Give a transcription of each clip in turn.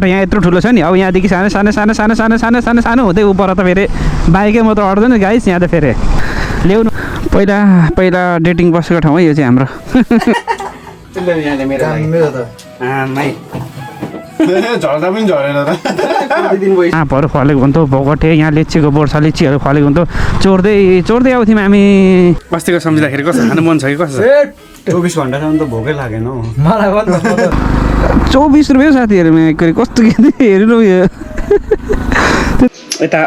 यहाँ यत्रो ठुलो छ नि अब यहाँदेखि सानो सानो सानो सानो सानो सानो सानो सानो हुँदै उपर त फेरि बाइकै म त अट्दैन गाइस यहाँ त फेरि ल्याउनु पहिला पहिला डेटिङ बसेको ठाउँ है यो चाहिँ हाम्रो झर्दा पनि झरेन त आँपहरू फलेको हुन्थ्यो भोगटे यहाँ लिचीको बोर्छ लिचीहरू फलेको हुन्थ्यो चोर्दै चोर्दै आउँथ्यौँ हामी अस्तिको सम्झिँदाखेरि कस्तो खानु मन छ कि कस्तो 24 घन्टासम्म त भोकै लागेन हौ मलाई पनि 24 रुपियाँ साथीहरूमा एक कस्तो हेर्नु यो यता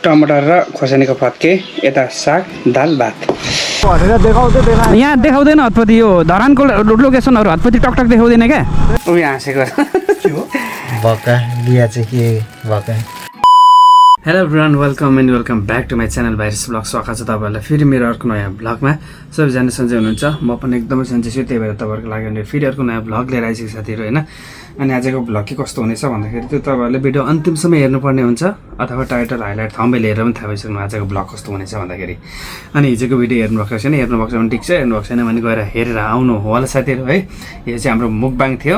टमाटर र खोर्सानीको फत्के यता साग दाल भात यहाँ देखाउँदैन हतपति यो धरानको लोकेसनहरू हतपति टकटक देखाउँदैन क्या उयो हाँसेको भक्का बिहा चाहिँ के भक्का hello everyone welcome and welcome back to my channel virus blog स्वागत छ तपाईँहरूलाई फेरि मेरो अर्को नयाँ ब्लगमा सबैजना सन्चै हुनुहुन्छ म पनि एकदमै सन्चै छु त्यही भएर तपाईँहरूको लागि भने फेरि अर्को नयाँ ब्लग लिएर आइसकेको साथीहरू होइन अनि आजको ब्लग के कस्तो हुनेछ भन्दाखेरि त्यो तपाईँहरूले भिडियो अन्तिमसम्म हेर्नुपर्ने हुन्छ अथवा टाइटल हाइलाइट थम्बनेल हेरेर पनि थाहा भइसक्नु आजको ब्लग कस्तो हुनेछ भन्दाखेरि अनि हिजोको भिडियो हेर्नुभएको छैन हेर्नुभएको छ भने ठिक छ हेर्नुभएको छैन भने गएर हेरेर आउनु होला साथीहरू है यो चाहिँ हाम्रो मुकबाङ थियो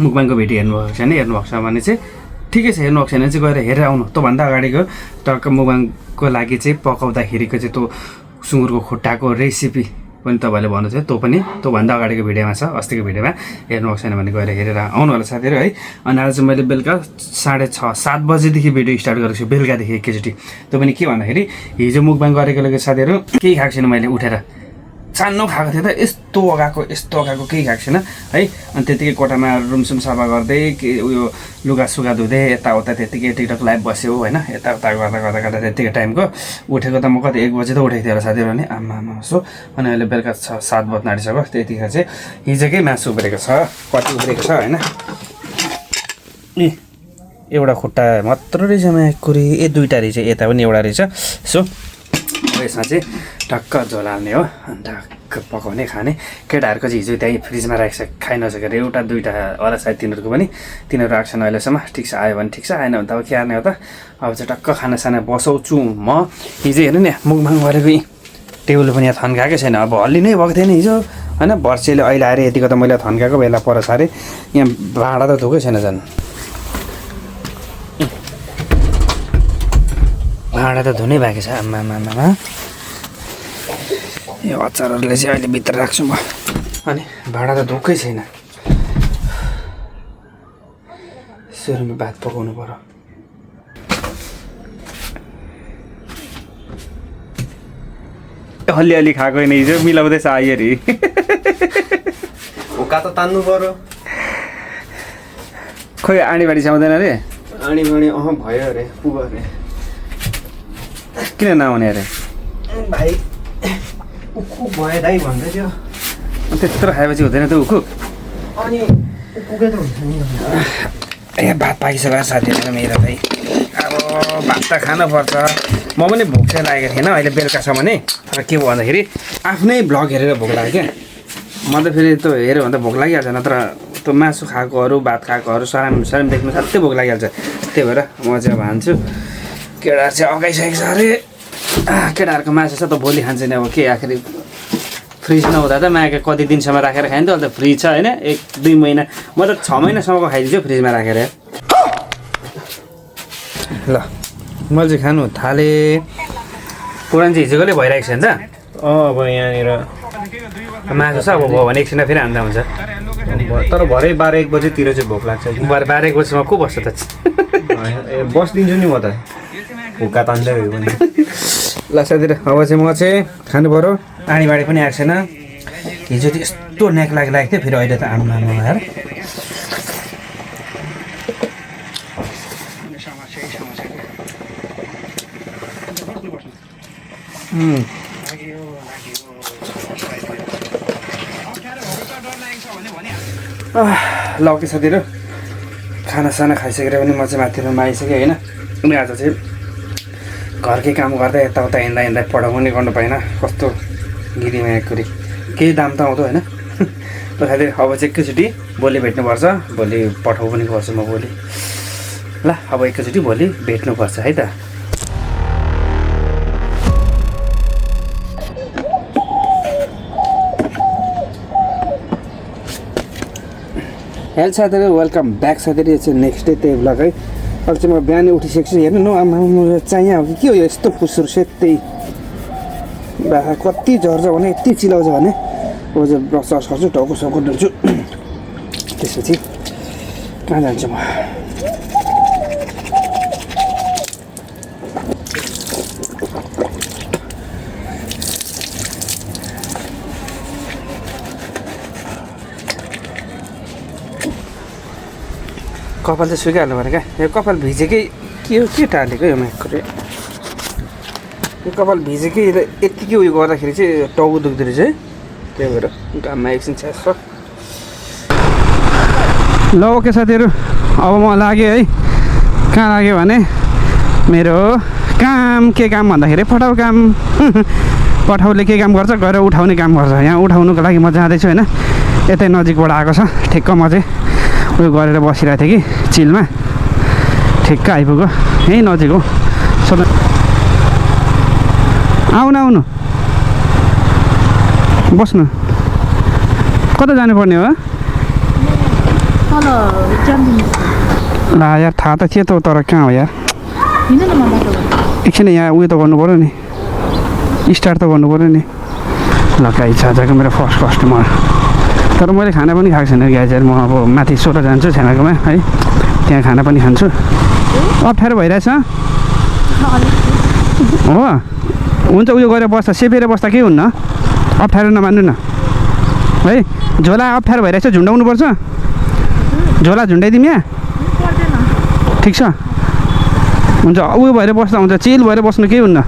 मुकबाङको भिडियो हेर्नुभएको छैन हेर्नुभएको छ भने चाहिँ ठिकै छ हेर्नुभएको छैन चाहिँ गएर हेरेर आउनु त्योभन्दा अगाडिको टक्क मुकबाङको लागि चाहिँ पकाउँदाखेरिको चाहिँ त्यो सुँगुरको खुट्टाको रेसिपी पनि तपाईँले भन्नुभयो त्यो पनि त्योभन्दा अगाडिको भिडियोमा छ अस्तिको भिडियोमा हेर्नुभएको छैन भने गएर हेरेर आउनु होला साथीहरू है अनि आज चाहिँ मैले बेलुका 6:30-7 बजेदेखि भिडियो स्टार्ट गरेको छु बेलुकादेखि एकैचोटि त्यो पनि के भन्दाखेरि हिजो मुकबाङ गरेकोले साथीहरू केही खाएको छैन मैले उठेर सानो खाएको थिएँ त यस्तो अगाएको केही खाएको छैन है अनि त्यतिकै कोठामा रुमसुम सफा गर्दै के उयो लुगासुगा धुँदै यताउता त्यतिकै टिकटक लाइभ बस्यो होइन यताउता गर्दा त्यतिकै टाइमको उठेको त म कति 1 बजे त उठेको थिएँ होला साथीहरू नि आमा सो अनि अहिले बेलुका 6-7 बज्न आँटिसक्यो त्यतिखेर चाहिँ हिजोकै मासु उब्रेको छ कति उब्रेको छ होइन एउटा खुट्टा मात्र रहेछ माकुरी दुईवटा रहेछ यता पनि एउटा रहेछ सो यसमा चाहिँ टक्क झोल हाल्ने हो अनि टक्क पकाउने खाने केटाहरूको चाहिँ हिजो त्यहीँ फ्रिजमा राखेको छ खाइ नसकेर एउटा दुईवटा होला सायद तिनीहरूको पनि तिनीहरू आएको छैन अहिलेसम्म ठिक छ आयो भने ठिक छ आएन भने त अब के हार्ने हो त अब चाहिँ टक्क खानासाना बसाउँछु म हिजो हेर्नु नि मुखबाङ गरेको टेबल पनि यहाँ थन्काएकै छैन अब हल्ली नै भएको थिएन हिजो होइन वर्षेले अहिले आएर यतिको त मैले थन्काएको बेला पर सारे यहाँ भाँडा त धोकै छैन झन् भाँडा त धुनै भएको छ आमामा यो अचारहरूले चाहिँ अहिले भित्र राख्छु म अनि भाँडा त धोकै छैन सुरुमा भात पकाउनु पर्यो अलि खाएको होइन हिजो मिलाउँदैछ आइअरी भोका त तान्नु पर्यो खोइ आँडीबाडी आउँदैन अरे आँडीबाडी भयो अरे पुग्यो अरे किन नआउने अरे भाइ उखु भयो दाइ भन्दै थियो त्यत्रो खाएपछि हुँदैन त उखु अनि पुगे त हुन्छ नि ए भात पाकिसक्यो साथीहरू मेरो भाइ अब भात त खानुपर्छ म पनि भोक चाहिँ लागेको थिएन अहिले बेलुकासम्म नै तर के भयो भन्दाखेरि आफ्नै भ्लग हेरेर भोक लाग्यो क्या म त फेरि त्यो हेऱ्यो भने त भोक लागिहाल्छ नत्र त्यो मासु खाएकोहरू भात खाएकोहरू सराम देख्नु साथै भोक लागिहाल्छ त्यही भएर म चाहिँ अब हान्छु केटाहरू चाहिँ अगाइसकेको छ अरे केटाहरूको मासु छ त भोलि खान्छ नि अब के आखिर फ्रिज नहुँदा त मागे कति दिनसम्म राखेर खायो नि त अहिले त फ्रिज छ होइन 1-2 महिना म त 6 महिनासम्मको खाइदिन्छु फ्रिजमा राखेर ल मैले चाहिँ खानु थालेँ पुरानो चाहिँ हिजोकोले भइरहेको छ नि त अब यहाँनिर मासु छ अब भयो भने एकछिन फेरि हान्दा हुन्छ तर भरे 12-1 बजेतिर चाहिँ भोक लाग्छ कि 12-1 बजीसम्म को बस्छ त बस्दिन्छु नि म त भोका तान्दै भयो भने ल साथीहरू अब चाहिँ म चाहिँ खानु पऱ्यो आँडीबाडी पनि आएको छैन हिजो त यस्तो न्याक लागेको थियो फेरि अहिले त आमा यार ल ओके साथीहरू खानासाना खाइसकेर पनि म चाहिँ माथि रुममा आइसकेँ होइन अनि आज चाहिँ घरकै काम गर्दा यताउता हिँड्दा पढाउनु पनि गर्नु पाएन कस्तो गिरीमा कुरी केही दाम त आउँदो होइन साथीहरू अब चाहिँ एकैचोटि भोलि भेट्नुपर्छ भोलि पठाउ पनि गर्छु म भोलि ल अब एकैचोटि भोलि भेट्नुपर्छ है त हेल्थ साथीहरू वेलकम ब्याक साथीहरू। यो चाहिँ नेक्स्ट डे त्यही ब्लग है। अहिले चाहिँ म बिहानै उठिसकेको छु। हेर्नु न आमा चाहिए हो कि के हो यो यस्तो फुसुर सेतै बा कति झर्छ भने यति चिलाउँछ भने अब चाहिँ ब्रस सर्च गर्छु टाउको साउको धुन्छु त्यसपछि कहाँ जान्छु म। कपाल चाहिँ सुकाइहाल्नु पऱ्यो क्या। यो कपाल भिजेकै के हो के टालेको यो म्याकको यो कपाल भिजेकै यत्तिकै उयो गर्दाखेरि चाहिँ टाउको दुख्दो रहेछ है। त्यही भएर घाममा एकछिन छ्यास ल। ओके साथीहरू अब म लागेँ है। कहाँ लाग्यो भने मेरो काम के काम भन्दाखेरि पठाउ काम। पठाउले के काम गर्छ गएर उठाउने काम गर्छ। यहाँ उठाउनुको लागि म जाँदैछु होइन। यतै नजिकबाट आएको छ ठिक्क म चाहिँ उयो गरेर बसिरहेको थिएँ कि चिलमा ठिक्क आइपुग्यो यहीँ नजिक हो। सोध्नु आउनु बस्नु कता जानुपर्ने हो ला यार थाहा त थियो त तर कहाँ हो यार एकछिन यहाँ उयो त गर्नु पऱ्यो नि स्टार्ट त गर्नु पऱ्यो नि। ल गाई छ आजको मेरो फर्स्ट कस्टमर तर मैले खाना पनि खाएको छैन गाई चाहिँ। म अब माथि सोह्र जान्छु छेनाकोमा है त्यहाँ खाना पनि खान्छु। अप्ठ्यारो भइरहेछ हो हुन्छ उयो गरेर बस्दा सेपेर बस्दा केही हुन्न अप्ठ्यारो नमान्नु न है। झोला अप्ठ्यारो भइरहेछ झुन्डाउनु पर्छ झोला झुन्डाइदिउँ यहाँ ठिक छ हुन्छ उयो भएर बस्दा हुन्छ चिल भएर बस्नु केही हुन्न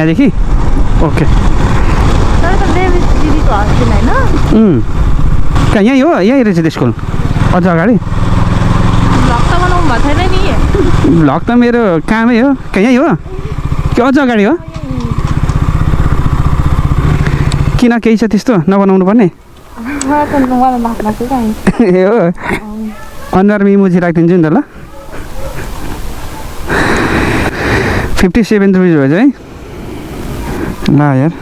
यहाँदेखि ओके। कहाँ यहीँ हो यहीँ रहेछ त्यो स्कुल अझ अगाडि भ्लग त मेरो कामै हो कहाँ यहीँ हो कि अझ अगाडि हो किन केही छ त्यस्तो नबनाउनु पर्ने ए हो अनुहारमा इमोजी राखिदिन्छु नि त ल 57 रुपिस भएछ है ल यार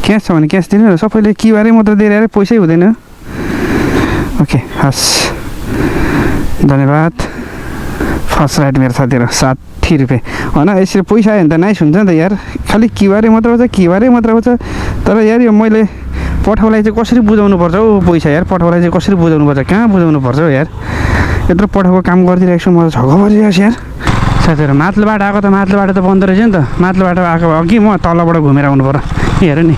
क्यास छ भने क्यास दिनु सबैले क्युआरै मात्र दिएर यार पैसै हुँदैन ओके हस् धन्यवाद फर्स्ट राइट मेरो साथीहरू 60 रुपियाँ होइन यसरी पैसा आयो भने त नाइस हुन्छ नि त यार खालि क्युआरै मात्र आउँछ तर यार यो मैले पठाउलाई चाहिँ कसरी बुझाउनु पर्छ हौ पैसा यार पठाउलाई चाहिँ कसरी बुझाउनु पर्छ कहाँ बुझाउनु पर्छ हौ यार यत्रो पठाउको काम गरिदिरहेको छु म त झगडा परिरहेको छु यार साथीहरू माथिल्लो बाटो आएको त माथिल्लो बाटो त बन्द रहेछ नि त माथिल्लो बाटो आएको अघि म तलबाट घुमेर आउनु पर्यो हेर नि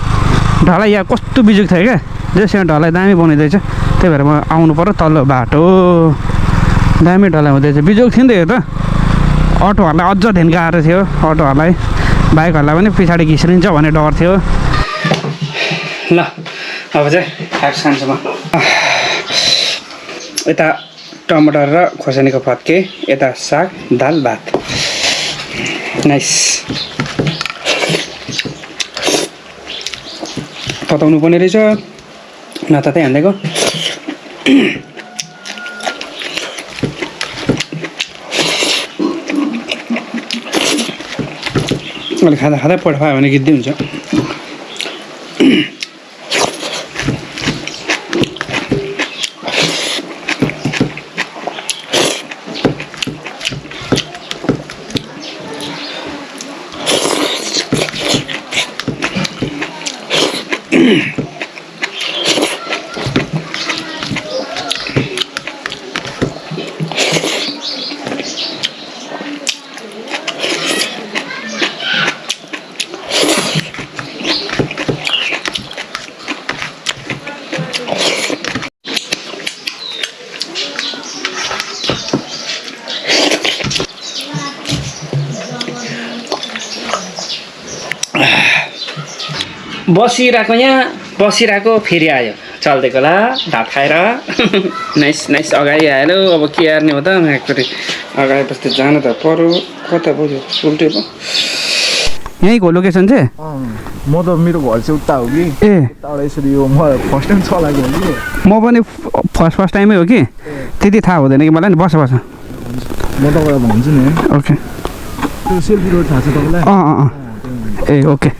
ढलाई यहाँ कस्तो बिजुक थियो क्या जस यहाँ ढलाई दामी बनाइदिएछ त्यही भएर म आउनु पर्यो तल्लो बाटो दामी ढलाई हुँदैछ बिजुक थियो नि त यो त अटोहरूलाई अझ धेन गाह्रो थियो अटोहरूलाई बाइकहरूलाई पनि पछाडि घिस्रिन्छ भन्ने डर थियो ल अब चाहिँ खाएको खान्छु म यता टमाटर र खोर्सानीको फत्के यता साग दाल भात नाइस तताउनु पर्ने रहेछ नतातै हान्दिएको अहिले खाँदा खाँदै पठायो भने गिद्धै हुन्छ बसिरहेको फेरि आयो चल्दैको ला भात खाएर नाइस नाइस अगाडि आयो अब के हार्ने हो त एकचोटि अगाडि बस्दै जानु त पर्यो कता पऱ्यो उल्टै भयो यहीँको लोकेसन चाहिँ म त मेरो घर चाहिँ उता हो कि ए उताबाट यसरी यो म फर्स्ट टाइम चलाएको हो कि म पनि फर्स्ट टाइमै हो कि त्यति थाहा हुँदैन कि मलाई नि बस म तपाईँलाई भन्छु नि ओके त्यो सेल्फी रोड थाहा छ तपाईँलाई ए ओके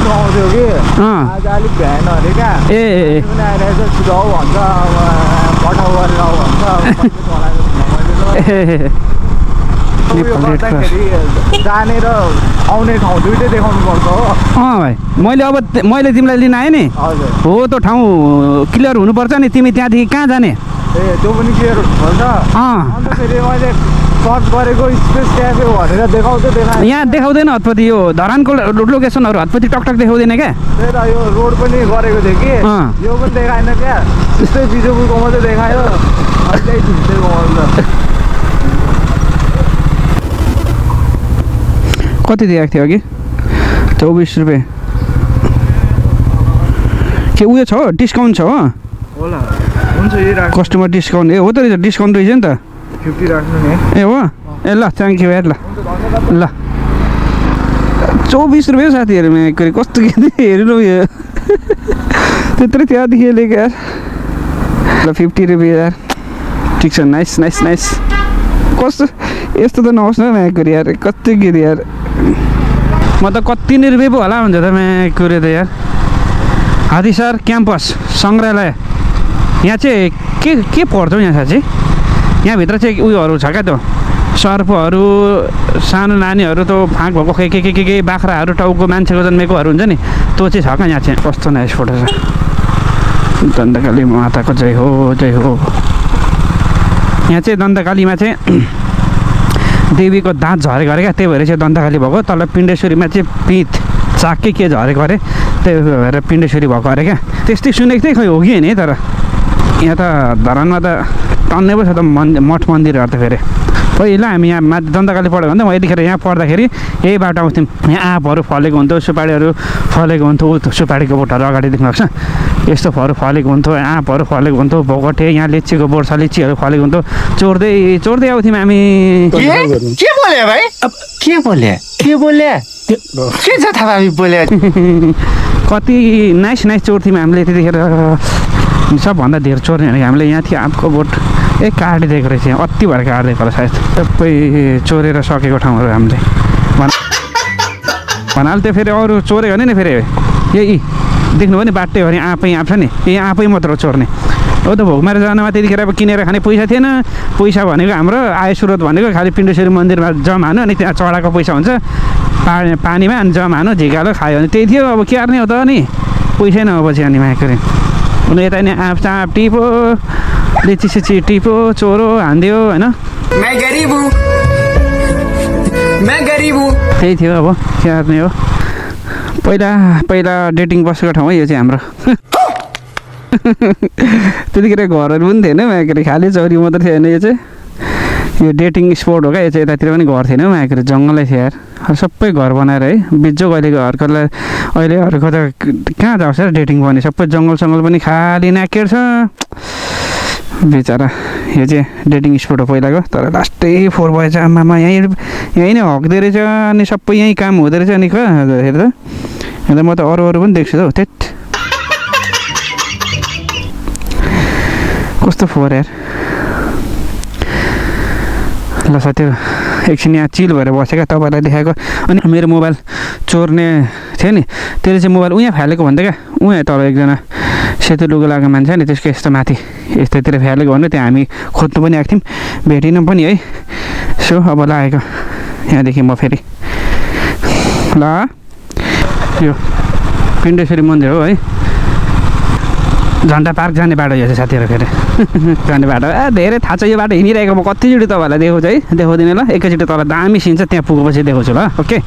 सुहाउँथ्यो कि अँ आज अलिक भ्याएन अरे क्या ए पनि आइरहेछ छिटो आऊ भन्छ अब पठाउ गरेर आऊ भन्छ ए गर्दाखेरि जाने र आउने ठाउँ दुइटै देखाउनु पर्छ हो अँ भाइ मैले तिमीलाई लिन आएँ नि हजुर हो त्यो ठाउँ क्लियर हुनुपर्छ नि तिमी त्यहाँदेखि कहाँ जाने ए त्यो पनि क्लियर हुन्छ अँ अन्त फेरि मैले सर्च गरेको स्पेस क्याफे भनेर देखाएँ यहाँ देखाउँदैन हतपति यो धरानको लोकेसनहरू हतपति टकटक देखाउँदैन क्या त्यही त यो रोड पनि गरेको थियो कि अँ। यो पनि देखाएन क्या त्यस्तै बिजोपुरको मात्रै देखायो अनि त्यही झुम्टेको अन्त कति दिएको थियो अघि 24 रुपियाँ के उयो छ डिस्काउन्ट छ हो होला हुन्छ यही राख्नु कस्टमर डिस्काउन्ट ए हो त रहेछ डिस्काउन्ट रहेछ नि त 50 राख्नु नि ए हो ए ल थ्याङ्क यू यार ल ल 24 रुपियाँ साथीहरूमा कस्तो के हेर्नु यो त्यत्रो त्यहाँदेखि लिएको यार ल 50 रुपियाँ यार ठिक छ नाइस नाइस नाइस कस्तो यस्तो त नहोस् न म्याकुरी यार कति गिरी यार म त कति नै रुपियाँ पो होला हुन्छ त म्याकुरी त यार हात्तीसार क्याम्पस सङ्ग्रहालय यहाँ चाहिँ के पर्छ यहाँ साँच्चै यहाँभित्र चाहिँ उयोहरू छ क्या त्यो सर्पहरू सानो नानीहरू त्यो फाँक भएको के बाख्राहरू टाउको मान्छेको जन्मेकोहरू हुन्छ नि त्यो चाहिँ छ क्या यहाँ चाहिँ कस्तो नाइस फोटो छ दण्डकाली माताको जय हो जय हो यहाँ चाहिँ दण्डकालीमा चाहिँ देवीको दाँत झरेको अरे क्या त्यही भएर चाहिँ दण्डकाली भएको तल पिण्डेश्वरीमा चाहिँ पित चाक्कै के झरेको अरे त्यही भएर पिण्डेश्वरी भएको अरे क्या त्यस्तै सुनेको थिएँ खै हो कि होइन है तर यहाँ त धरानमा त टन्नै पो छ त मठ मन्दिरहरू त फेरि पहिला हामी यहाँ माथि दण्डकाली पढ्यो भने त म यतिखेर यहाँ पढ्दाखेरि यही बाटो आउँथ्यौँ यहाँ आँपहरू फलेको हुन्थ्यो सुपारीहरू फलेको हुन्थ्यो सुपारीको बोटहरू अगाडि देख्नु सक्छ यस्तो फहरू फलेको हुन्थ्यो आँपहरू फलेको हुन्थ्यो भोगटे यहाँ लिचीको बोट छ लिचीहरू फलेको हुन्थ्यो चोर्दै आउँथ्यौँ हामी के बोले भाइ के बोले के छ थाहा बोले कति नाइस चोर्थ्यौँ हामीले त्यतिखेर सबभन्दा धेरै चोर्ने भनेको हामीले यहाँ थियो आँपको बोट काटिदिएको रहेछ अति भएर काटिदिएको होला सायद सबै चोरेर सकेको ठाउँहरू हामीले भन्नाले त्यो फेरि अरू चोऱ्यो भने नि फेरि यही देख्नुभयो नि बाटै भने आँपै आँप छ नि यही आँपै मात्र चोर्ने हो त भोगमारे जानमा त्यतिखेर अब किनेर खाने पैसा थिएन पैसा भनेको हाम्रो आय स्रोत भनेको खालि पिण्डेश्वरी मन्दिरमा जमानु अनि त्यहाँ चढाएको पैसा हुन्छ पानीमा अनि जमानु झिकालो खायो भने त्यही थियो अब के गर्ने हो त नि पैसै नभएपछि अनि माइकरी उनी यता नि आँप चाँप टिपो लिची सिची टिपो चोरो हानिदियो होइन त्यही थियो अब के गर्ने हो पहिला डेटिङ बसेको ठाउँ है यो चाहिँ हाम्रो त्यतिखेर घरहरू पनि थिएन माइकरी खालि चौरी मात्रै थियो होइन यो चाहिँ यो डेटिङ स्पोट हो क्या यो चाहिँ यतातिर पनि घर थिएन माइकरी जङ्गलै थियो यार सबै घर बनाएर है बिजोग अहिलेको घरकोलाई अहिलेहरूको त कहाँ जाओस् यार डेटिङ पनि सबै जङ्गल पनि खाली नाकेर छ बिचरा यो चाहिँ डेटिङ स्पोट हो पहिलाको तर लास्टै 4 भएछ आमामा यहीँ नै हक्दो रहेछ अनि सबै यहीँ काम हुँदो रहेछ अनि हेर त अन्त म त अरू पनि देख्छु त हौ त्यत कस्तो फोहोर यार ल साथीहरू एकछिन यहाँ चिल भएर बसेको तपाईँलाई देखाएको अनि मेरो मोबाइल चोर्ने थियो नि त्यसले चाहिँ मोबाइल उहाँ फालेको भन्थ्यो क्या उहाँ तल एकजना सेतो लुगा लगाएको मान्छे नि त्यसको यस्तो माथि यस्तोतिर फ्यालेको भन्यो त्यहाँ हामी खोज्नु पनि आएको थियौँ भेटिनौँ पनि है सो अब लागेको यहाँदेखि म फेरि ल यो पिण्डेश्वरी मन्दिर हो है झन्डा पार्क जाने बाटो यो चाहिँ साथीहरू फेरि जाने बाटो धेरै थाहा छ यो बाटो हिँडिरहेको म कतिचोटि तपाईँहरूलाई देखाउँछु है देखाउँदिनँ ल एकैचोटि तल दामी सिन छ त्यहाँ पुगेपछि देखाउँछु ल ओके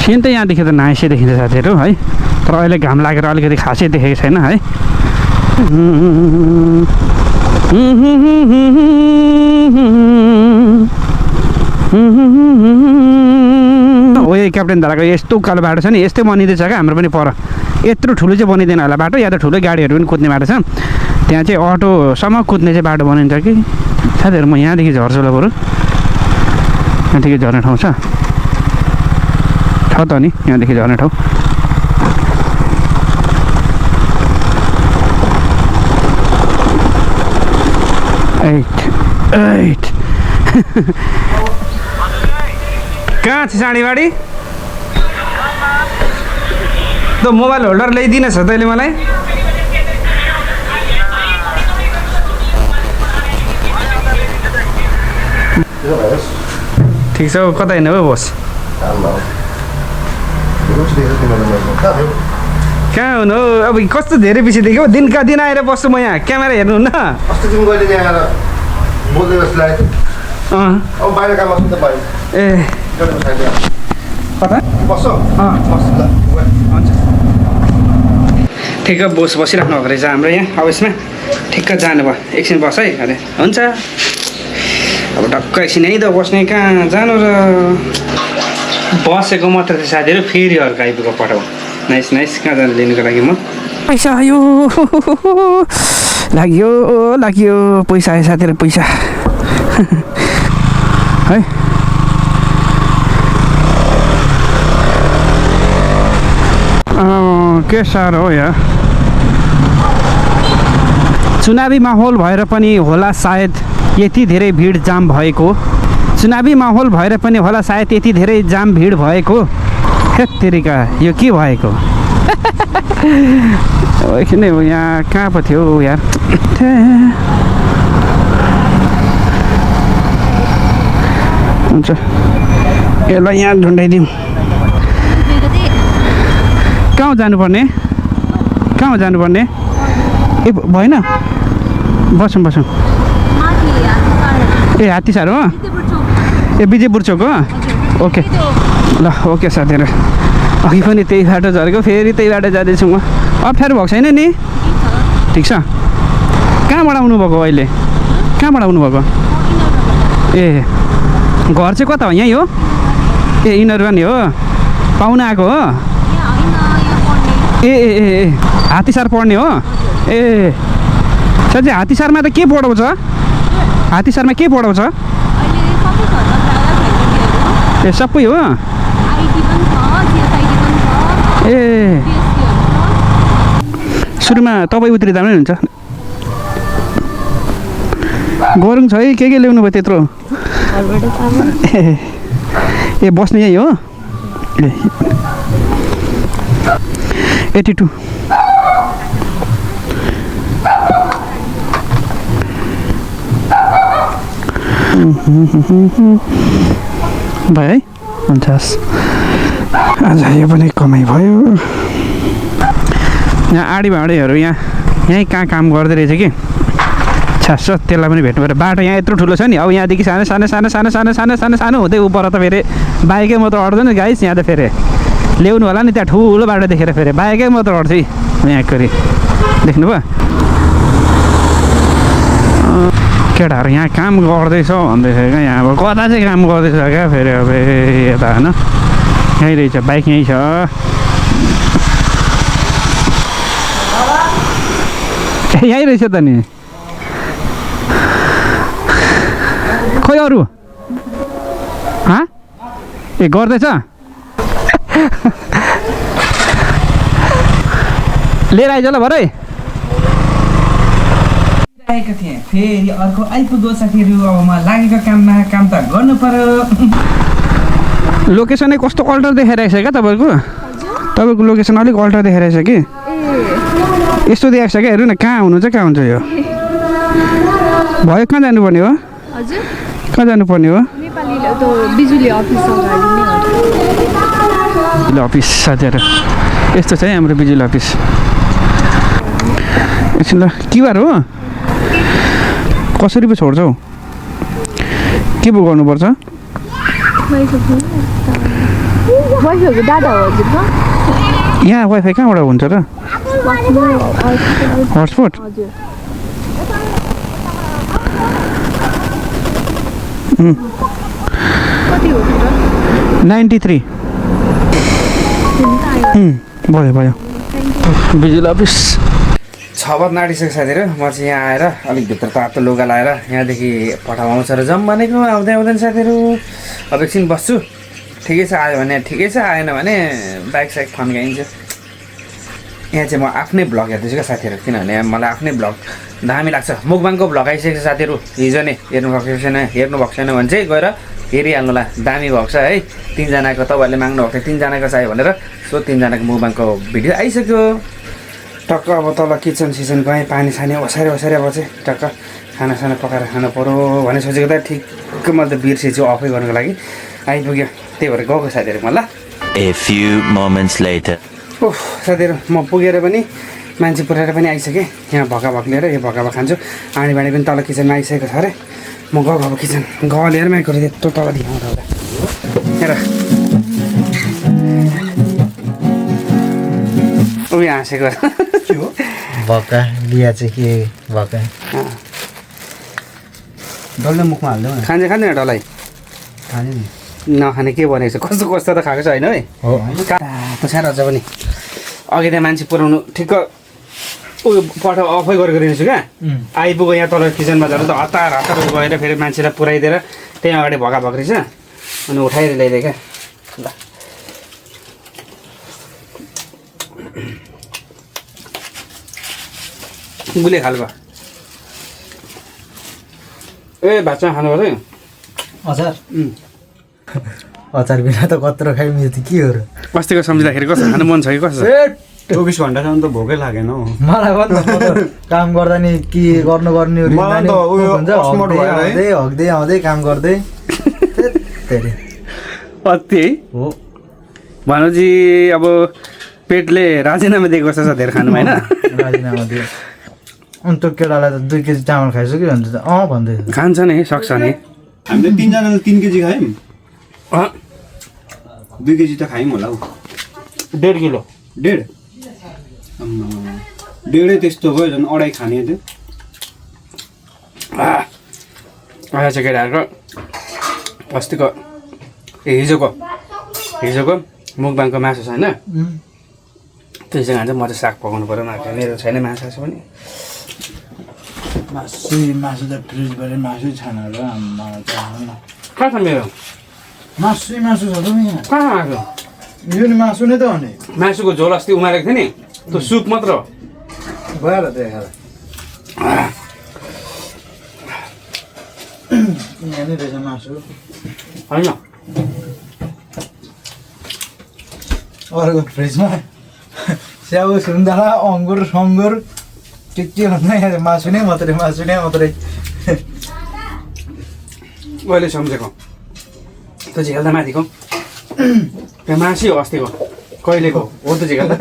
सिन त यहाँदेखि त नाइसै देखिन्छ साथीहरू है तर अहिले घाम लागेर अलिकति खासै देखेको छैन है हो यो क्याप्टेन धाराको यस्तो उकालो बाटो छ नि यस्तै बनिँदैछ क्या हाम्रो पनि पर यत्रो ठुलो चाहिँ बनिँदैन होला बाटो या त ठुलो गाडीहरू पनि कुद्ने बाटो छ त्यहाँ चाहिँ अटोसम्म कुद्ने चाहिँ बाटो बनिन्छ कि साथीहरू म यहाँदेखि झर्छु ल बरु यहाँदेखि झर्ने ठाउँ छ त नि यहाँदेखि झर्ने ठाउँ एट कहाँ छ साँडीबाडी त मोबाइल होल्डर ल्याइदिनेछ तैँले मलाई ठिक छ कता हिँड्नु हो बस कहाँ हुनु हौ अब कस्तो धेरै पछि देख्यो दिनका दिन आएर बस्छु म यहाँ क्यामेरा हेर्नुहुन्न ए कता ठिक्क बोस बसिराख्नु भएको रहेछ हाम्रो यहाँ अब यसमा ठिक्क जानु भयो एकछिन बस है अरे हुन्छ अब टक्क एकछिन है त बस्ने कहाँ जानु र बसेको मात्र थियो साथीहरू फेरि अर्को आइपुग्यो पठाउ नाइस नाइस कहाँ जानु लिनुको लागि म पैसा आयो लाग्यो पैसा आयो साथीहरू पैसा है के साह्रो हो यार चुनावी माहौल भएर पनि होला सायद यति धेरै भिड जाम भएको चुनावी माहौल भएर पनि होला सायद यति धेरै जाम भिड भएको हेत्तेरिका यो के भएको किन यहाँ कहाँ पो थियो यार हुन्छ यसलाई यहाँ ढुन्डाइदिउँ कहाँ जानुपर्ने ए भएन बसौँ ए हात्तीसार हो ए विजयपुर चोक हो ओके ल ओके साथीहरू अघि पनि त्यही बाटो झरेको फेरि त्यही बाटो जाँदैछु म अप्ठ्यारो भएको छैन नि ठिक छ कहाँबाट आउनुभएको अहिले कहाँबाट आउनुभएको ए घर चाहिँ कता हो यहीँ हो ए यिनीहरू नि हो पाहुना आएको हो ए ए ए हात्तीसार पढ्ने हो ए साँच्चै हात्तीसारमा त के पढाउँछ हात्तीसारमा के पढाउँछ ए सबै हो ए सुरुमा तपाईँ उत्रि जानु हुन्छ गरौँ छ है के ल्याउनु भयो त्यत्रो ए बस्ने यही हो ए 82 भयो है 50 आज यो पनि कमाइ भयो यहाँ आडी भाँडीहरू यहीँ कहाँ काम गर्दै रहेछ कि छास त्यसलाई पनि भेट्नु पऱ्यो बाटो यहाँ यत्रो ठुलो छ नि अब यहाँदेखि सानो सानो सानो सानो सानो सानो सानो सानो हुँदै उपर त फेरि बाइकै म त अट्दैन गाइस यहाँ त फेरि ल्याउनु होला नि त्यहाँ ठुलो बाटो देखेर फेरि बाइकै म त अट्छु यहाँको देख्नुभयो केटाहरू यहाँ काम गर्दैछ भन्दैछ क्या यहाँ अब कता चाहिँ काम गर्दैछ क्या फेरि अब यता होइन यहीँ रहेछ बाइक यहीँ छ यहीँ रहेछ त नि खोइ अरू ए गर्दैछ लिएर आइज ल भरे आएको थिएँ फेरि अर्को आइपुग्यो साथीहरू अब म लागेको काममा काम त गर्नु पर्यो लोकेसनै कस्तो अल्टर देखाइरहेको छ क्या तपाईँको लोकेसन अलिक अल्टर देखाइरहेछ कि यस्तो देखाएको छ क्या हेर्नु न कहाँ हुनुहुन्छ कहाँ हुन्छ यो भयो कहाँ जानुपर्ने हो कहाँ जानुपर्ने हो बिजुली अफिस साथीहरू यस्तो छ है हाम्रो बिजुली अफिस एकछिन ल के बार हो कसरी पो छोड्छौ के पो गर्नुपर्छ यहाँ वाइफाई कहाँबाट हुन्छ र हटस्पट 93 भयो बिजुली अफिस 6 बज्न आँटिसक्यो साथीहरू म चाहिँ यहाँ आएर अलिक भित्र तातो लुगा लाएर यहाँदेखि पठाउँछ र जाउँ भनेको आउँदैन साथीहरू अब एकछिन बस्छु ठिकै छ आयो भने ठिकै छ आएन भने बाइक साइक फन्काइन्छ यहाँ चाहिँ म आफ्नै ब्लग हेर्दैछु क्या साथीहरू किनभने मलाई आफ्नै ब्लग दामी लाग्छ मुखबाङको भ्लग आइसकेको छ साथीहरू हिजो नै हेर्नुभएको छैन भने चाहिँ गएर हेरिहाल्नु होला दामी भएको छ है 3जनाको तपाईँहरूले माग्नु भएको थियो 3जनाको चाहियो भनेर सो 3जनाको मुखबाङको भिडियो आइसक्यो टक्क अब तल किचन सिचन गएँ पानी सानी ओसारे अब चाहिँ टक्क खानासाना पकाएर खानु पऱ्यो भने सोचेको त ठिक्क मैले त बिर्सेछु अफै गर्नुको लागि आइपुग्यो त्यही भएर गएको साथीहरू मलाई A few moments later. ओह साथीहरू म पुगेर पनि मान्छे पुऱ्याएर पनि आइसकेँ यहाँ भक्का लिएर यो भक्का खान्छु आँडी बाँडी पनि तल किचनमा आइसकेको छ अरे म गएको अब किचन लिएर माइकहरू यत्रो तल दिखाउँदा होला हेर उयो हाँसेको भक्का लिया चाहिँ के भक्का डल्लै मुखमा हाल्दै खाँदैन डल्लै खाने नि नखाने के भनेको छ कस्तो कस्तो त खाएको छ होइन है पुछाएर अझ पनि अघि त्यहाँ मान्छे पुऱ्याउनु ठिक्क उयो अफै गरेको रहेछु क्या आइपुग्यो यहाँ तल किचनमा झन् त हतार गएर फेरि मान्छेलाई पुऱ्याइदिएर त्यही अगाडि भएका रहेछ अनि उठाएर ल्याइदिएँ क्या ल गुले खालको ए भातसँग खानु पर्छ अचार अचार बिना त कत्रो खाइ मेरो त के हो र अस्तिको सम्झिँदाखेरि कस्तो खानु मन छ कि कस्तो 24 घन्टासम्म त भोकै लागेन हौ मलाई भन् काम गर्दा नि के गर्नुपर्ने मलाई त उयो अस्मट भयो है हग्दै आउँदै काम गर्दै अति है हो भनेपछि अब पेटले राजीनामा दिएको जस्तो छ धेरै खानुमा होइन राजीनामा दियो अनि त्यो केटालाई त 2 केजी चामल खाइसक्यो भने त भन्दै खान्छ नि सक्छ नि हामीले 3जनाले 3 केजी खायौँ 2 केजी त खायौँ होला हौ 1.5 किलो 1.5 डेढै त्यस्तो भयो झन् 2.5 खाने थियो आज चाहिँ केटाहरूको अस्तिको हिजोको मुखबाङको मासु छ होइन त्यो चाहिँ खान्छ म चाहिँ साग पकाउनु पऱ्यो मेरो छैन मासु पनि मासु त फ्रिज गरेर मासु छान र कहाँ छ मेरो मासु छ त यहाँ कहाँ मासु यो नि मासु नै त हो नि मासुको झोल अस्ति उमारेको थियो नि त्यो सुप मात्र हो भएर देखाएर यहाँ नै रहेछ मासु होइन अर्को फ्रिजमा स्याउ सुन्तला अङ्गुर सङ्गुर के हुन्छ यहाँ मासु नै मात्रै अहिले सम्झेको त्यो झिकाल त माथिको त्यो मासु हो अस्तिको कहिलेको हो त्यो झिकाल त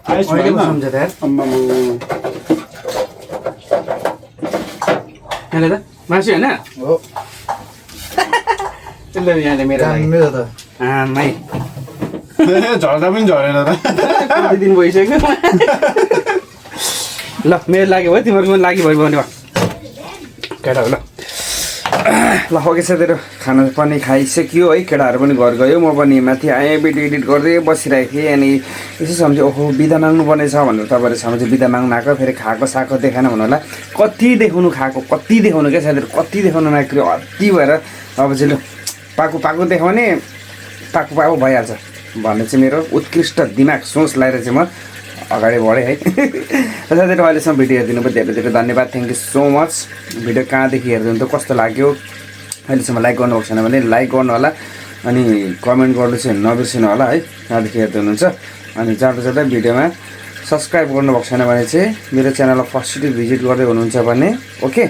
अहिलेको सम्झे त यार यहाँले त मासु होइन हो त्यसले यहाँले मेरो लागि मेरो त आमै झर्दा पनि झरेन त कति दिन भइसक्यो ल मेरो लागि भयो तिमीहरूको पनि लागि भयो भने केटाहरू ल ओके साथीहरू खाना पनि खाइसक्यो है केटाहरू पनि घर गयो म पनि माथि आएँ भिडियो एडिट गर्दै बसिरहेको थिएँ अनि यसो सम्झेँ ओहो बिदा माग्नु पर्ने छ भनेर तपाईँहरू सम्झेँ बिदा माग्नु आएको फेरि खाएको साको देखाएन भन्नु होला कति देखाउनु क्या साथीहरू कति देखाउनु नआएको अति भएर अब चाहिँ ल पाको देखाउने पाको भइहाल्छ भन्ने चाहिँ मेरो उत्कृष्ट दिमाग सोच लगाएर चाहिँ म अगाडि बढेँ है साथीहरू अहिलेसम्म भिडियो हेरिदिनु भयो धेरै धेरै धन्यवाद thank you so much video कहाँदेखि हेरिदिनु त कस्तो लाग्यो अहिलेसम्म लाइक गर्नुभएको छैन भने लाइक गर्नु होला अनि कमेन्ट गर्नु चाहिँ नबिर्सिनु होला है कहाँदेखि हेर्दै हुनुहुन्छ अनि जाँदा भिडियोमा सब्सक्राइब गर्नुभएको छैन भने चाहिँ मेरो च्यानललाई फर्स्टचोटि भिजिट गर्दै हुनुहुन्छ भने ओके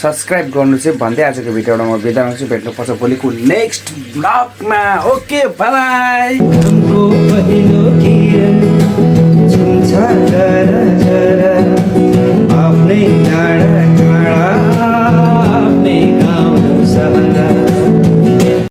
सब्सक्राइब गर्नु चाहिँ भन्दै आजको भिडियोबाट म बिदा माग्छु भेट्नु पर्छ भोलिको नेक्स्ट ब्लगमा ओके बाई